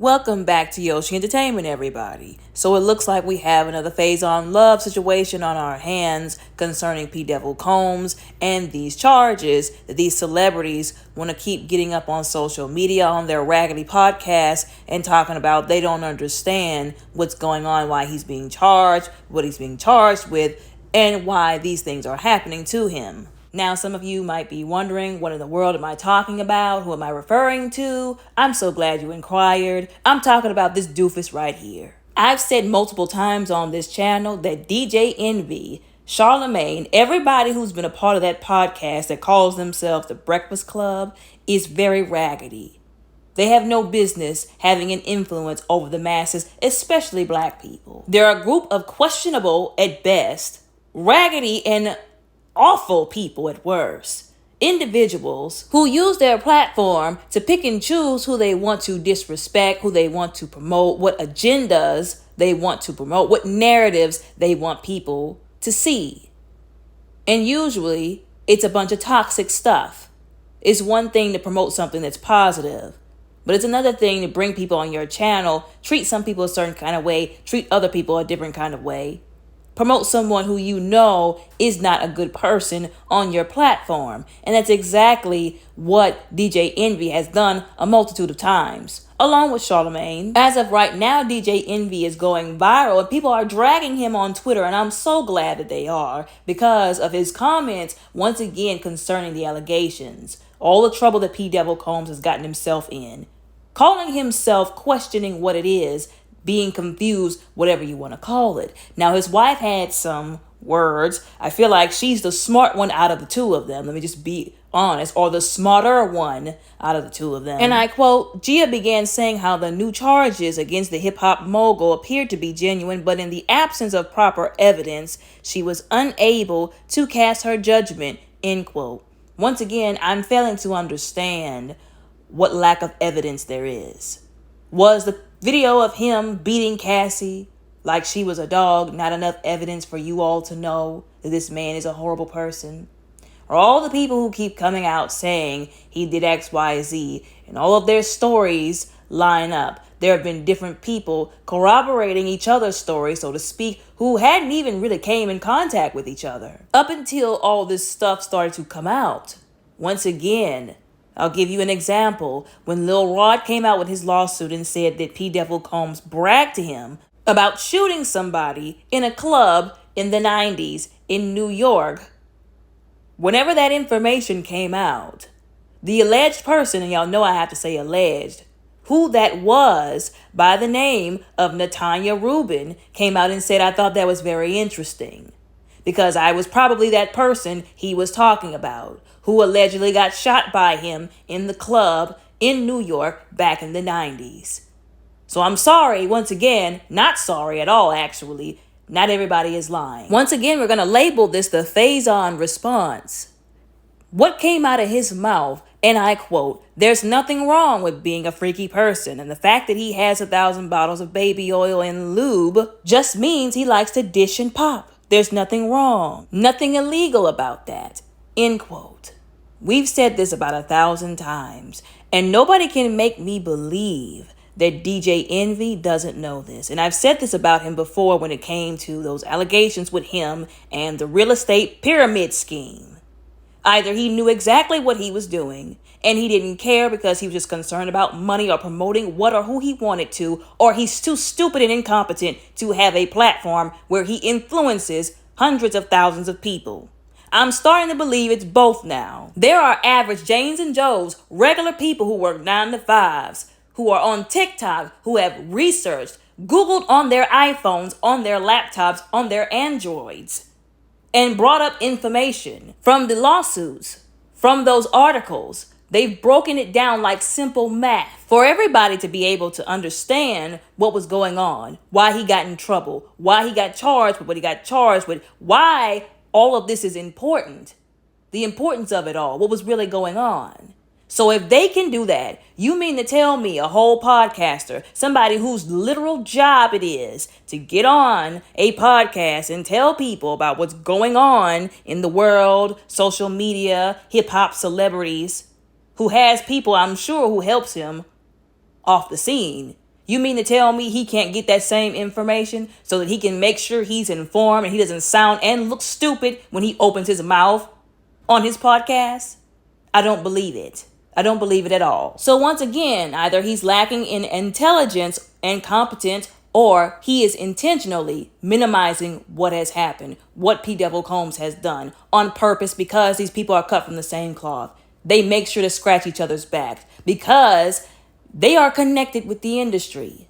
Welcome back to Yoshi Entertainment, everybody. So it looks like we have another phase on love situation on our hands concerning P. Devil Combs and these charges that these celebrities want to keep getting up on social media on their raggedy podcasts and talking about they don't understand what's going on, why he's being charged, what he's being charged with, and why these things are happening to him. Now, some of you might be wondering, what in the world am I talking about? Who am I referring to? I'm so glad you inquired. I'm talking about this doofus right here. I've said multiple times on this channel that DJ Envy, Charlemagne, everybody who's been a part of that podcast that calls themselves the Breakfast Club is very raggedy. They have no business having an influence over the masses, especially black people. They're a group of questionable, at best, raggedy and awful people at worst. Individuals who use their platform to pick and choose who they want to disrespect, who they want to promote, what agendas they want to promote, what narratives they want people to see. And usually, it's a bunch of toxic stuff. It's one thing to promote something that's positive, but it's another thing to bring people on your channel, treat some people a certain kind of way, treat other people a different kind of way. Promote someone who you know is not a good person on your platform. And that's exactly what DJ Envy has done a multitude of times, along with Charlemagne. As of right now, DJ Envy is going viral and people are dragging him on Twitter, and I'm so glad that they are because of his comments, once again, concerning the allegations, all the trouble that P. Devil Combs has gotten himself in, calling himself questioning what it is, being confused, whatever you want to call it. Now, his wife had some words. I feel like she's the smart one out of the two of them. Let me just be honest, or the smarter one out of the two of them. And I quote, Gia began saying how the new charges against the hip-hop mogul appeared to be genuine, but in the absence of proper evidence, she was unable to cast her judgment, end quote. Once again, I'm failing to understand what lack of evidence there is. Was the video of him beating Cassie like she was a dog not enough evidence for you all to know that this man is a horrible person? Or all the people who keep coming out saying he did X, Y, Z, and all of their stories line up? There have been different people corroborating each other's stories, so to speak, who hadn't even really came in contact with each other up until all this stuff started to come out. Once again, I'll give you an example. When Lil Rod came out with his lawsuit and said that P. Devil Combs bragged to him about shooting somebody in a club in the 90s in New York, whenever that information came out, the alleged person, and y'all know I have to say alleged, who that was by the name of Natanya Rubin, came out and said, I thought that was very interesting because I was probably that person he was talking about, who allegedly got shot by him in the club in New York back in the 90s. So I'm sorry, once again, not sorry at all, actually. Not everybody is lying. Once again, we're going to label this the phase-on response. What came out of his mouth, and I quote, there's nothing wrong with being a freaky person, and the fact that he has 1,000 bottles of baby oil and lube just means he likes to dish and pop. There's nothing wrong, nothing illegal about that, end quote. We've said this about 1,000 times, and nobody can make me believe that DJ Envy doesn't know this. And I've said this about him before when it came to those allegations with him and the real estate pyramid scheme. Either he knew exactly what he was doing and he didn't care because he was just concerned about money or promoting what or who he wanted to, or he's too stupid and incompetent to have a platform where he influences hundreds of thousands of people. I'm starting to believe it's both now. There are average Janes and Joes, regular people who work 9 to 5s, who are on TikTok, who have researched, Googled on their iPhones, on their laptops, on their Androids, and brought up information from the lawsuits, from those articles. They've broken it down like simple math for everybody to be able to understand what was going on, why he got in trouble, why he got charged with what he got charged with, why all of this is important, the importance of it all, what was really going on. So if they can do that, you mean to tell me a whole podcaster, somebody whose literal job it is to get on a podcast and tell people about what's going on in the world, social media, hip hop celebrities, who has people, I'm sure, who helps him off the scene, You mean to tell me he can't get that same information so that he can make sure he's informed and he doesn't sound and look stupid when he opens his mouth on his podcast? I don't believe it. I don't believe it at all. So once again, either he's lacking in intelligence and competence, or he is intentionally minimizing what has happened, what P. Devil Combs has done on purpose, because these people are cut from the same cloth. They make sure to scratch each other's backs because they are connected with the industry.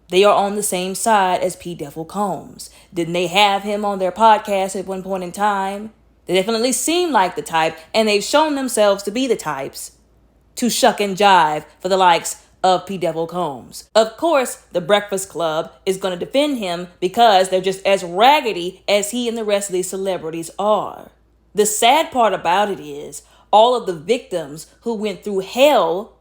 They are on the same side as P. Devil Combs. Didn't they have him on their podcast at one point in time? They definitely seem like the type, and they've shown themselves to be the types to shuck and jive for the likes of P. Devil Combs. Of course, the Breakfast Club is going to defend him because they're just as raggedy as he and the rest of these celebrities are. The sad part about it is all of the victims who went through hell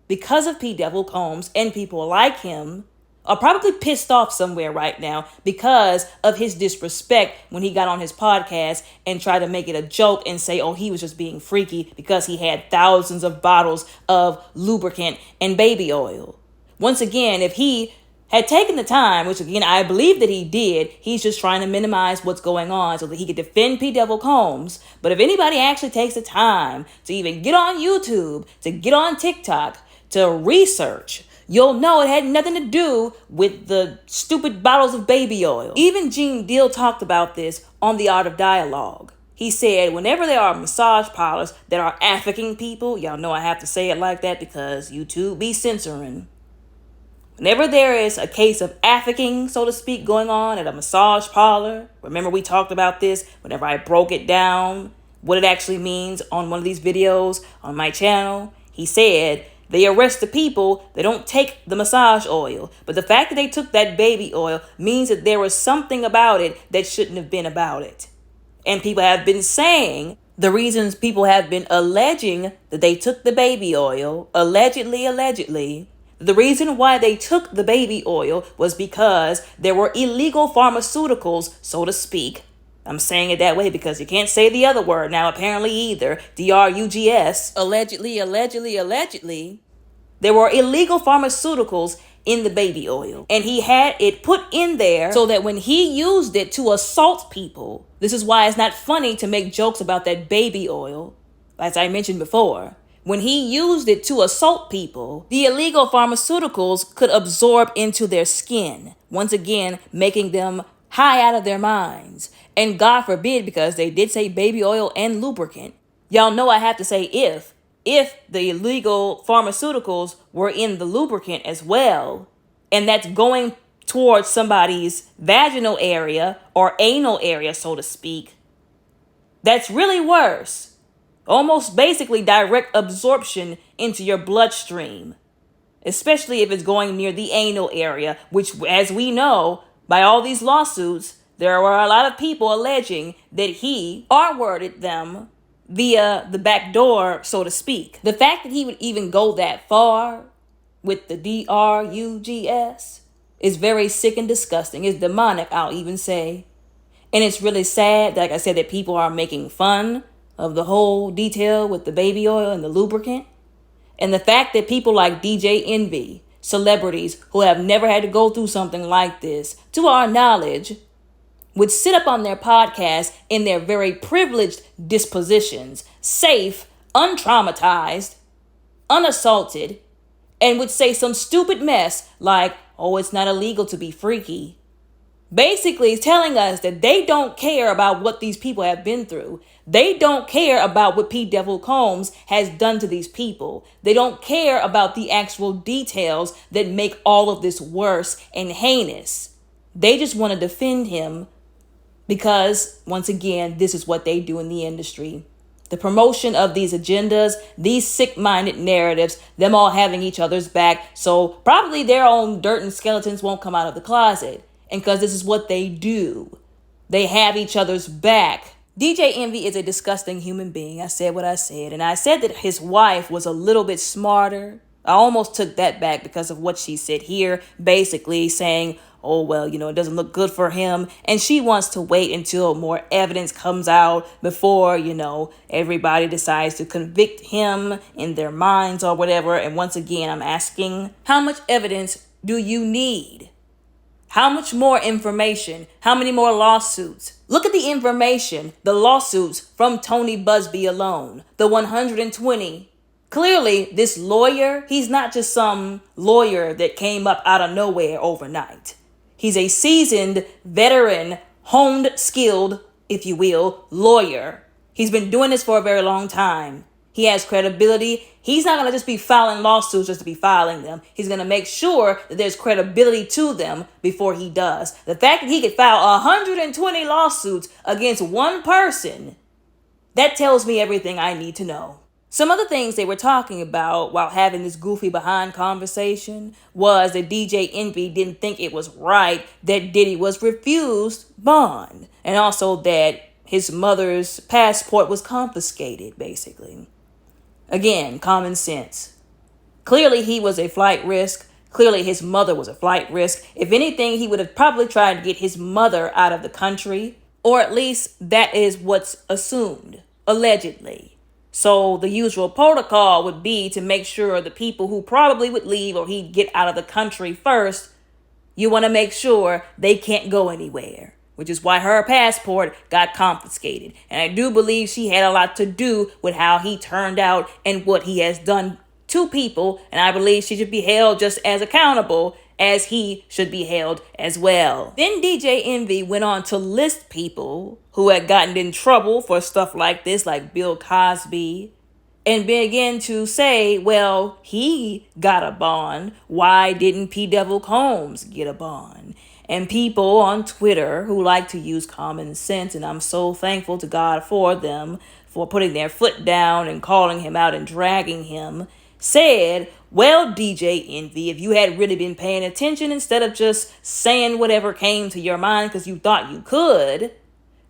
because of P. Devil Combs and people like him are probably pissed off somewhere right now because of his disrespect when he got on his podcast and tried to make it a joke and say, oh, he was just being freaky because he had thousands of bottles of lubricant and baby oil. Once again, if he had taken the time, which again, I believe that he did, he's just trying to minimize what's going on so that he could defend P. Devil Combs. But if anybody actually takes the time to even get on YouTube, to get on TikTok, to research, you'll know it had nothing to do with the stupid bottles of baby oil. Even Gene Deal talked about this on The Art of Dialogue. He said whenever there are massage parlors that are African people, y'all know I have to say it like that because YouTube be censoring. Whenever there is a case of African, so to speak, going on at a massage parlor, remember we talked about this whenever I broke it down, what it actually means on one of these videos on my channel. He said they arrest the people, they don't take the massage oil. But the fact that they took that baby oil means that there was something about it that shouldn't have been about it. And people have been saying the reasons people have been alleging that they took the baby oil, allegedly, the reason why they took the baby oil was because there were illegal pharmaceuticals, so to speak. I'm saying it that way because you can't say the other word now apparently either. drugs. Allegedly. There were illegal pharmaceuticals in the baby oil. And he had it put in there so that when he used it to assault people, this is why it's not funny to make jokes about that baby oil, as I mentioned before. When he used it to assault people, the illegal pharmaceuticals could absorb into their skin, once again making them high out of their minds. And God forbid, because they did say baby oil and lubricant. Y'all know I have to say if the illegal pharmaceuticals were in the lubricant as well, and that's going towards somebody's vaginal area or anal area, so to speak, that's really worse. Almost basically direct absorption into your bloodstream, especially if it's going near the anal area, which, as we know, by all these lawsuits, there were a lot of people alleging that he R-worded them via the back door, so to speak. The fact that he would even go that far with the drugs is very sick and disgusting. It's demonic, I'll even say. And it's really sad, like I said, that people are making fun of the whole detail with the baby oil and the lubricant. And the fact that people like DJ Envy, celebrities who have never had to go through something like this, to our knowledge, would sit up on their podcast in their very privileged dispositions, safe, untraumatized, unassaulted, and would say some stupid mess like, oh, it's not illegal to be freaky. Basically telling us that they don't care about what these people have been through. They don't care about what P. Devil Combs has done to these people. They don't care about the actual details that make all of this worse and heinous. They just want to defend him because, once again, this is what they do in the industry. The promotion of these agendas, these sick-minded narratives, them all having each other's back, so probably their own dirt and skeletons won't come out of the closet. And because this is what they do. They have each other's back. DJ Envy is a disgusting human being. I said what I said. And I said that his wife was a little bit smarter. I almost took that back because of what she said here. Basically saying, oh, well, it doesn't look good for him. And she wants to wait until more evidence comes out before, everybody decides to convict him in their minds or whatever. And once again, I'm asking, how much evidence do you need? How much more information? How many more lawsuits? Look at the information, the lawsuits from Tony Busby alone, the 120. Clearly, this lawyer, he's not just some lawyer that came up out of nowhere overnight. He's a seasoned, veteran, honed, skilled, if you will, lawyer. He's been doing this for a very long time. He has credibility. He's not going to just be filing lawsuits just to be filing them. He's going to make sure that there's credibility to them before he does. The fact that he could file 120 lawsuits against one person, that tells me everything I need to know. Some other things they were talking about while having this goofy behind conversation was that DJ Envy didn't think it was right that Diddy was refused bond, and also that his mother's passport was confiscated, basically. Again, common sense. Clearly, he was a flight risk. Clearly, his mother was a flight risk. If anything, he would have probably tried to get his mother out of the country, or at least that is what's assumed, allegedly. So the usual protocol would be to make sure the people who probably would leave or he'd get out of the country first, you want to make sure they can't go anywhere, which is why her passport got confiscated. And I do believe she had a lot to do with how he turned out and what he has done to people. And I believe she should be held just as accountable as he should be held as well. Then DJ Envy went on to list people who had gotten in trouble for stuff like this, like Bill Cosby, and began to say, well, he got a bond. Why didn't P. Devil Combs get a bond? And people on Twitter who like to use common sense, and I'm so thankful to God for them, for putting their foot down and calling him out and dragging him, said, well, DJ Envy, if you had really been paying attention instead of just saying whatever came to your mind because you thought you could,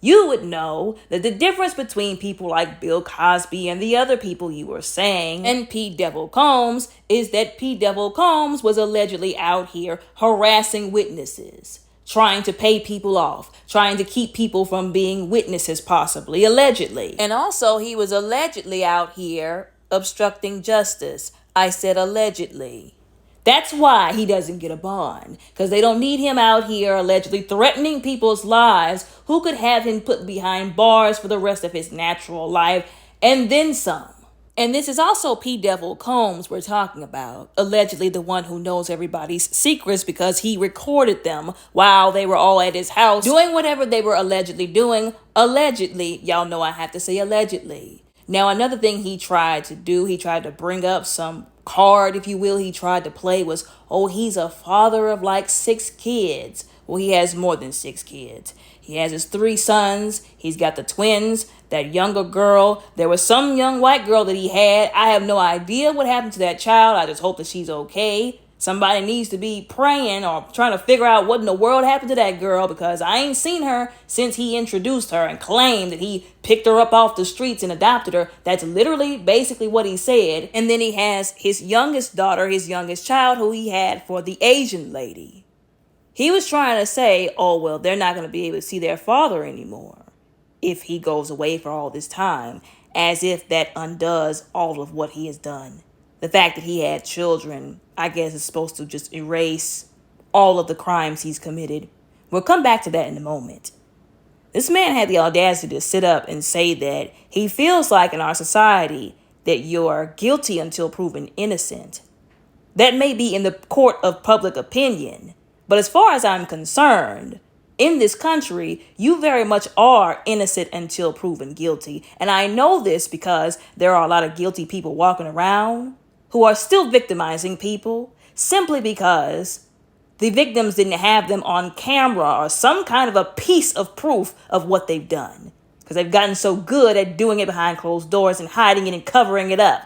you would know that the difference between people like Bill Cosby and the other people you were saying and P. Devil Combs is that P. Devil Combs was allegedly out here harassing witnesses, trying to pay people off, trying to keep people from being witnesses possibly, allegedly. And also he was allegedly out here obstructing justice. I said allegedly. That's why he doesn't get a bond, because they don't need him out here allegedly threatening people's lives who could have him put behind bars for the rest of his natural life and then some. And this is also P. Devil Combs we're talking about, allegedly the one who knows everybody's secrets because he recorded them while they were all at his house doing whatever they were allegedly doing. Allegedly, y'all know I have to say allegedly. Now, another thing he tried to do, he tried to bring up some card, if you will, he tried to play was, oh, he's a father of like 6 kids. Well, he has more than 6 kids. He has his 3 sons. He's got the twins, that younger girl. There was some young white girl that he had. I have no idea what happened to that child. I just hope that she's okay. Somebody needs to be praying or trying to figure out what in the world happened to that girl, because I ain't seen her since he introduced her and claimed that he picked her up off the streets and adopted her. That's literally basically what he said. And then he has his youngest daughter, his youngest child, who he had for the Asian lady. He was trying to say, oh, well, they're not going to be able to see their father anymore if he goes away for all this time, as if that undoes all of what he has done. The fact that he had children, I guess, is supposed to just erase all of the crimes he's committed. We'll come back to that in a moment. This man had the audacity to sit up and say that he feels like in our society that you're guilty until proven innocent. That may be in the court of public opinion, but as far as I'm concerned, in this country, you very much are innocent until proven guilty. And I know this because there are a lot of guilty people walking around who are still victimizing people simply because the victims didn't have them on camera or some kind of a piece of proof of what they've done, because they've gotten so good at doing it behind closed doors and hiding it and covering it up.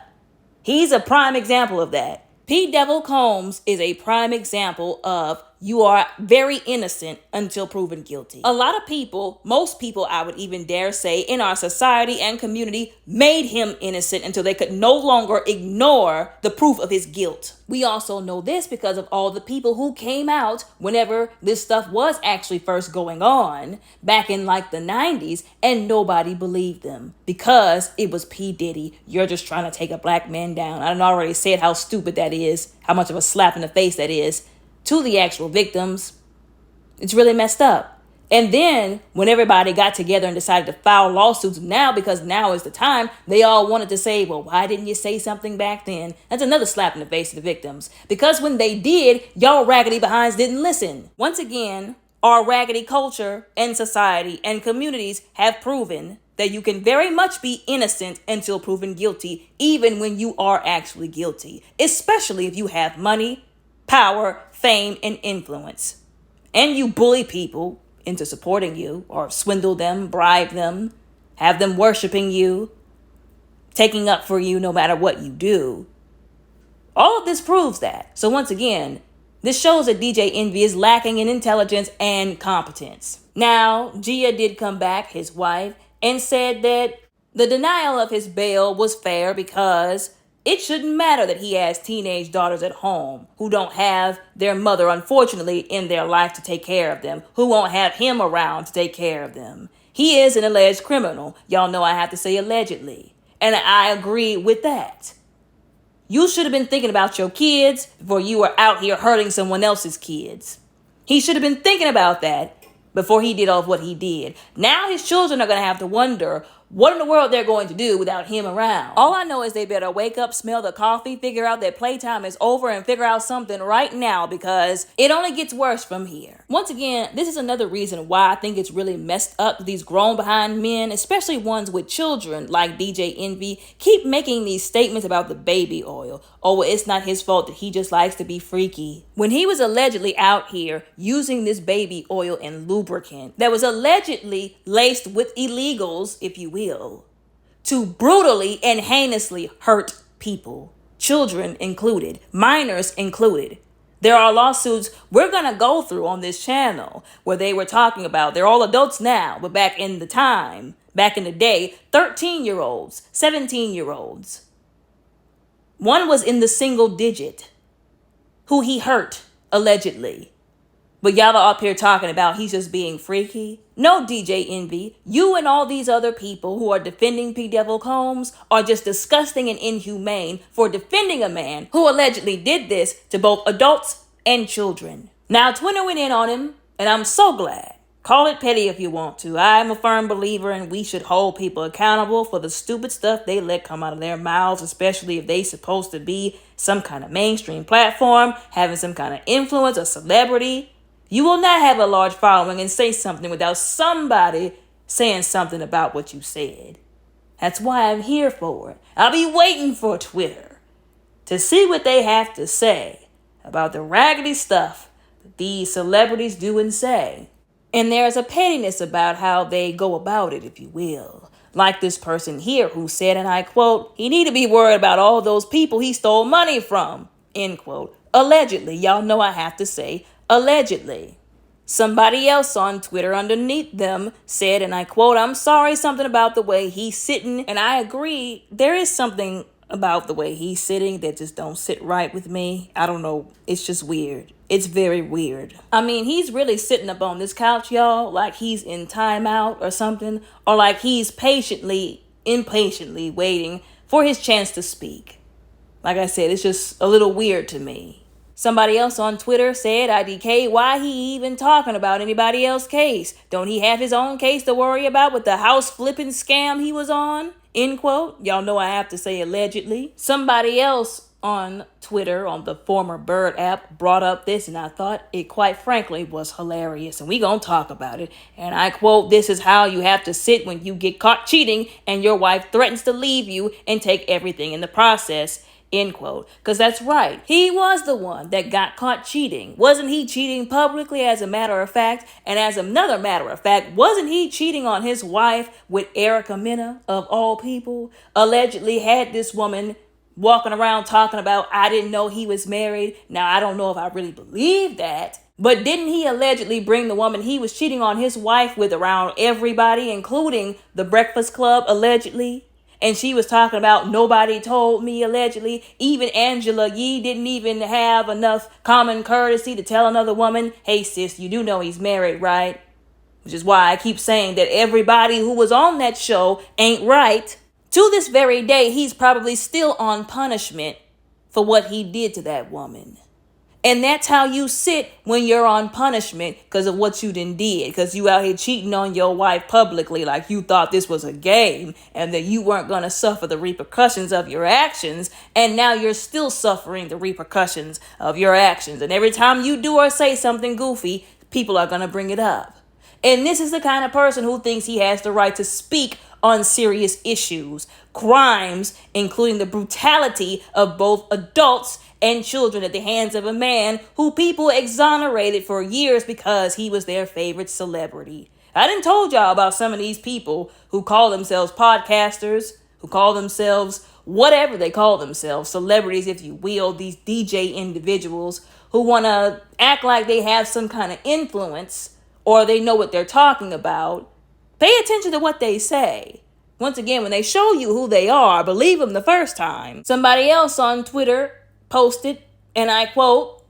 He's a prime example of that. P. Devil Combs is a prime example of you are very innocent until proven guilty. A lot of people, most people I would even dare say in our society and community, made him innocent until they could no longer ignore the proof of his guilt. We also know this because of all the people who came out whenever this stuff was actually first going on back in like the 90s, and nobody believed them because it was P. Diddy. You're just trying to take a black man down. I done already said how stupid that is, how much of a slap in the face that is. to the actual victims. It's really messed up. And then when everybody got together and decided to file lawsuits now, because now is the time, they all wanted to say, well, why didn't you say something back then? That's another slap in the face to the victims. Because when they did, y'all raggedy behinds didn't listen. Once again, our raggedy culture and society and communities have proven that you can very much be innocent until proven guilty, even when you are actually guilty, especially if you have money, power, fame, and influence. And you bully people into supporting you, or swindle them, bribe them, have them worshiping you, taking up for you no matter what you do. All of this proves that. So once again, this shows that DJ Envy is lacking in intelligence and competence. Now, Gia did come back, his wife, and said that the denial of his bail was fair because it shouldn't matter that he has teenage daughters at home who don't have their mother, unfortunately, in their life to take care of them, who won't have him around to take care of them. He is an alleged criminal. Y'all know I have to say allegedly. And I agree with that. You should have been thinking about your kids before you were out here hurting someone else's kids. He should have been thinking about that before he did all of what he did. Now his children are going to have to wonder what in the world they're going to do without him around. All I know is they better wake up, smell the coffee, figure out that playtime is over, and figure out something right now, because it only gets worse from here. Once again, this is another reason why I think it's really messed up that these grown behind men, especially ones with children like DJ Envy, keep making these statements about the baby oil. Oh, well, it's not his fault that he just likes to be freaky. When he was allegedly out here using this baby oil and lubricant that was allegedly laced with illegals, if you will, to brutally and heinously hurt people, children included, minors included. There are lawsuits we're going to go through on this channel where they were talking about, they're all adults now, but back in the day, 13-year-olds, 17-year-olds. One was in the single digit who he hurt, allegedly. But y'all are up here talking about he's just being freaky. No, DJ Envy, you and all these other people who are defending P. Devil Combs are just disgusting and inhumane for defending a man who allegedly did this to both adults and children. Now, Twitter went in on him, and I'm so glad. Call it petty if you want to. I'm a firm believer and we should hold people accountable for the stupid stuff they let come out of their mouths, especially if they supposed to be some kind of mainstream platform, having some kind of influence or celebrity. You will not have a large following and say something without somebody saying something about what you said. That's why I'm here for it. I'll be waiting for Twitter to see what they have to say about the raggedy stuff that these celebrities do and say. And there's a pettiness about how they go about it, if you will. Like this person here who said, and I quote, he need to be worried about all those people he stole money from, end quote. Allegedly, y'all know I have to say allegedly. Somebody else on Twitter underneath them said, and I quote, I'm sorry, something about the way he's sitting. And I agree, there is something about the way he's sitting that just don't sit right with me. I don't know. It's just weird. It's very weird. I mean, he's really sitting up on this couch, y'all, like he's in timeout or something, or like he's impatiently waiting for his chance to speak. Like I said, it's just a little weird to me. Somebody else on Twitter said, IDK, why he even talking about anybody else's case? Don't he have his own case to worry about with the house flipping scam he was on? End quote. Y'all know I have to say allegedly. Somebody else on Twitter, on the former Bird app, brought up this, and I thought it quite frankly was hilarious, and we gonna talk about it. And I quote, this is how you have to sit when you get caught cheating and your wife threatens to leave you and take everything in the process. End quote. Because that's right. He was the one that got caught cheating. Wasn't he cheating publicly, as a matter of fact? And as another matter of fact, wasn't he cheating on his wife with Erica Mena, of all people? Allegedly had this woman walking around talking about, I didn't know he was married. Now, I don't know if I really believe that. But didn't he allegedly bring the woman he was cheating on his wife with around everybody, including the Breakfast Club, allegedly? And she was talking about nobody told me, allegedly. Even Angela Yee didn't even have enough common courtesy to tell another woman, hey sis, you do know he's married, right? Which is why I keep saying that everybody who was on that show ain't right. To this very day, he's probably still on punishment for what he did to that woman. And that's how you sit when you're on punishment because of what you done did. Because you out here cheating on your wife publicly like you thought this was a game and that you weren't going to suffer the repercussions of your actions. And now you're still suffering the repercussions of your actions. And every time you do or say something goofy, people are going to bring it up. And this is the kind of person who thinks he has the right to speak on serious issues, crimes, including the brutality of both adults and children at the hands of a man who people exonerated for years because he was their favorite celebrity. I done told y'all about some of these people who call themselves podcasters, who call themselves whatever they call themselves, celebrities, if you will, these DJ individuals who want to act like they have some kind of influence or they know what they're talking about. Pay attention to what they say. Once again, when they show you who they are, believe them the first time. Somebody else on Twitter posted, and I quote,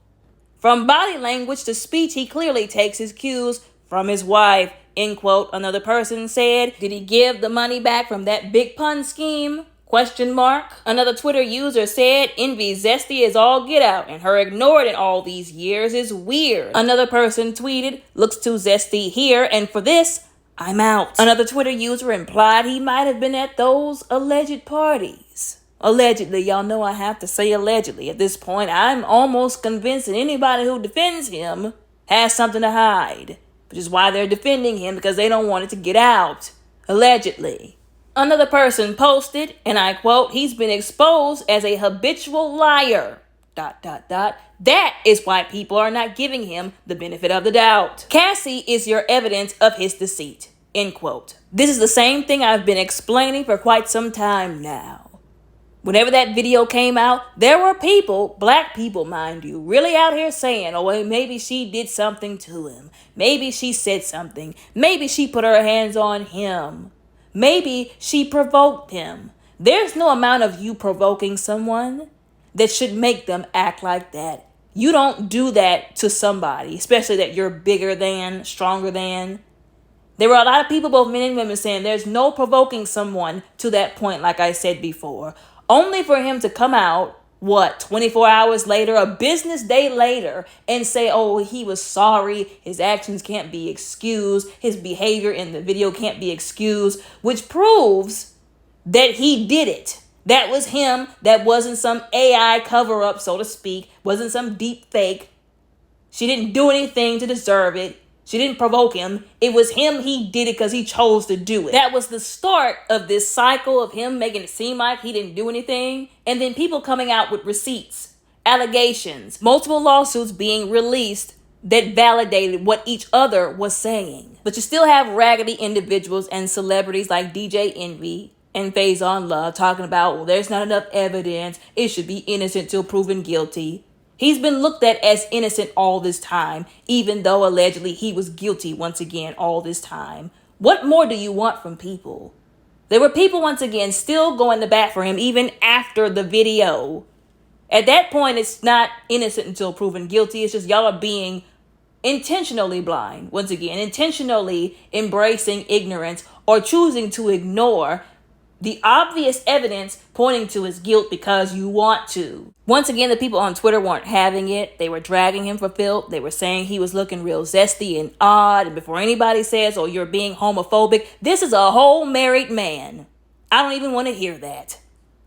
"From body language to speech, he clearly takes his cues from his wife," end quote. Another person said, "Did he give the money back from that big pun scheme? Question mark. Another Twitter user said, "Envy zesty is all get out, and her ignored in all these years is weird." Another person tweeted, "Looks too zesty here, and for this, I'm out." Another Twitter user implied he might have been at those alleged parties. Allegedly, y'all know I have to say allegedly. At this point, I'm almost convinced that anybody who defends him has something to hide, which is why they're defending him, because they don't want it to get out. Allegedly. Another person posted, and I quote, "He's been exposed as a habitual liar. ... That is why people are not giving him the benefit of the doubt. Cassie is your evidence of his deceit." End quote. This is the same thing I've been explaining for quite some time now. Whenever that video came out, there were people, black people, mind you, really out here saying, "Oh, well, maybe she did something to him. Maybe she said something. Maybe she put her hands on him. Maybe she provoked him." There's no amount of you provoking someone that should make them act like that. You don't do that to somebody, especially that you're bigger than, stronger than. There were a lot of people, both men and women, saying there's no provoking someone to that point, like I said before. Only for him to come out, 24 hours later, a business day later, and say, "Oh, he was sorry. His actions can't be excused. His behavior in the video can't be excused," which proves that he did it. That was him. That wasn't some AI cover-up, so to speak. Wasn't some deep fake. She didn't do anything to deserve it. She didn't provoke him. It was him. He did it because he chose to do it. That was the start of this cycle of him making it seem like he didn't do anything. And then people coming out with receipts, allegations, multiple lawsuits being released that validated what each other was saying. But you still have raggedy individuals and celebrities like DJ Envy and Faison Love talking about, well, there's not enough evidence. It should be innocent till proven guilty. He's been looked at as innocent all this time, even though allegedly he was guilty once again all this time. What more do you want from people? There were people once again still going to bat for him even after the video. At that point, it's not innocent until proven guilty. It's just y'all are being intentionally blind. Once again, intentionally embracing ignorance or choosing to ignore the obvious evidence pointing to his guilt because you want to. Once again, the people on Twitter weren't having it. They were dragging him for filth. They were saying he was looking real zesty and odd. And before anybody says, "Oh, you're being homophobic," this is a whole married man. I don't even want to hear that.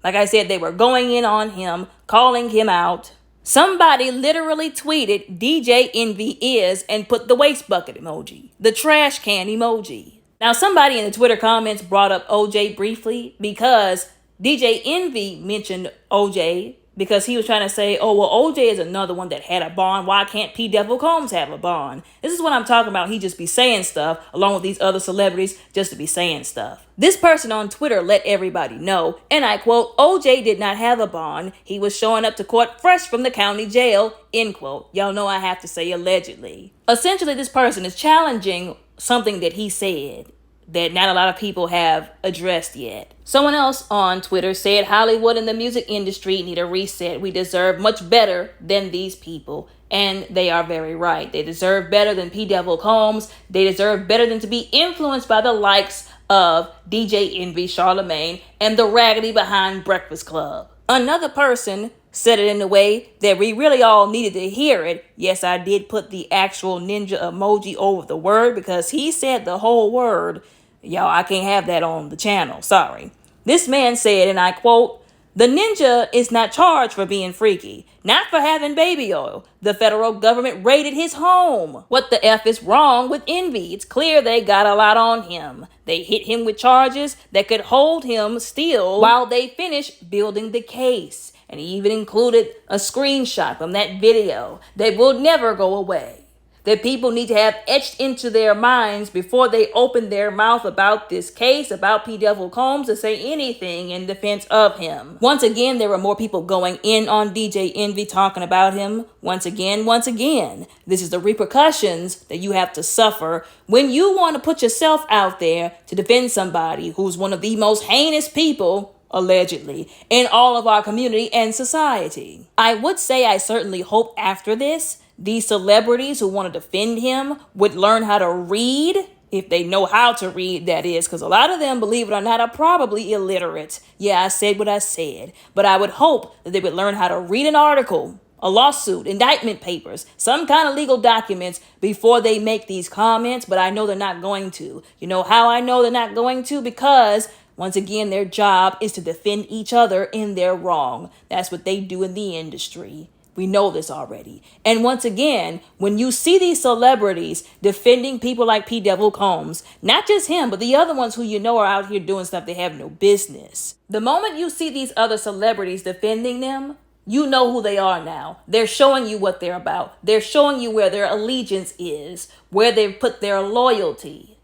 Like I said, they were going in on him, calling him out. Somebody literally tweeted DJ Envy is and put the waste bucket emoji, the trash can emoji. Now, somebody in the Twitter comments brought up OJ briefly because DJ Envy mentioned OJ because he was trying to say, "Oh, well, OJ is another one that had a bond. Why can't P. Devil Combs have a bond?" This is what I'm talking about. He just be saying stuff along with these other celebrities just to be saying stuff. This person on Twitter let everybody know, and I quote, "OJ did not have a bond. He was showing up to court fresh from the county jail," end quote. Y'all know I have to say allegedly. Essentially, this person is challenging something that he said that not a lot of people have addressed yet. Someone else on Twitter said, "Hollywood and the music industry need a reset. We deserve much better than these people." And they are very right. They deserve better than P. Devil Combs. They deserve better than to be influenced by the likes of DJ Envy, Charlemagne, and the raggedy behind Breakfast Club. Another person said it in a way that we really all needed to hear it. Yes, I did put the actual ninja emoji over the word because he said the whole word. Y'all, I can't have that on the channel. Sorry. This man said, and I quote, "The ninja is not charged for being freaky, not for having baby oil. The federal government raided his home. What the F is wrong with Envy? It's clear they got a lot on him. They hit him with charges that could hold him still while they finish building the case." And he even included a screenshot from that video that will never go away, that people need to have etched into their minds before they open their mouth about this case, about P. Devil Combs, to say anything in defense of him. Once again, there were more people going in on DJ Envy, talking about him. Once again, this is the repercussions that you have to suffer when you want to put yourself out there to defend somebody who's one of the most heinous people, allegedly, in all of our community and society. I would say I certainly hope after this, these celebrities who want to defend him would learn how to read, if they know how to read, that is, because a lot of them, believe it or not, are probably illiterate. Yeah, I said what I said, but I would hope that they would learn how to read an article, a lawsuit, indictment papers, some kind of legal documents before they make these comments, but I know they're not going to. You know how I know they're not going to? Because once again, their job is to defend each other in their wrong. That's what they do in the industry. We know this already. And once again, when you see these celebrities defending people like P. Devil Combs, not just him, but the other ones who you know are out here doing stuff they have no business. The moment you see these other celebrities defending them, you know who they are now. They're showing you what they're about. They're showing you where their allegiance is, where they've put their loyalty.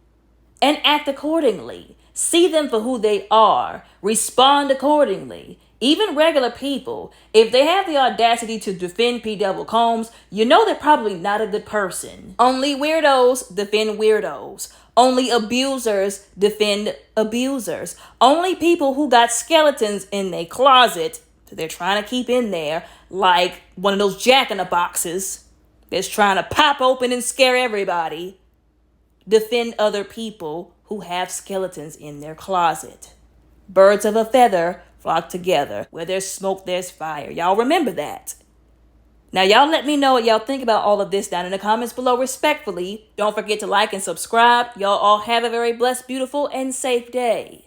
And act accordingly. See them for who they are. Respond accordingly. Even regular people, if they have the audacity to defend P. Devil Combs, you know they're probably not a good person. Only weirdos defend weirdos. Only abusers defend abusers. Only people who got skeletons in their closet that they're trying to keep in there, like one of those jack-in-the-boxes that's trying to pop open and scare everybody, defend other people who have skeletons in their closet. Birds of a feather flock together. Where there's smoke, there's fire. Y'all remember that. Now, y'all let me know what y'all think about all of this down in the comments below respectfully. Don't forget to like and subscribe. Y'all all have a very blessed, beautiful, and safe day.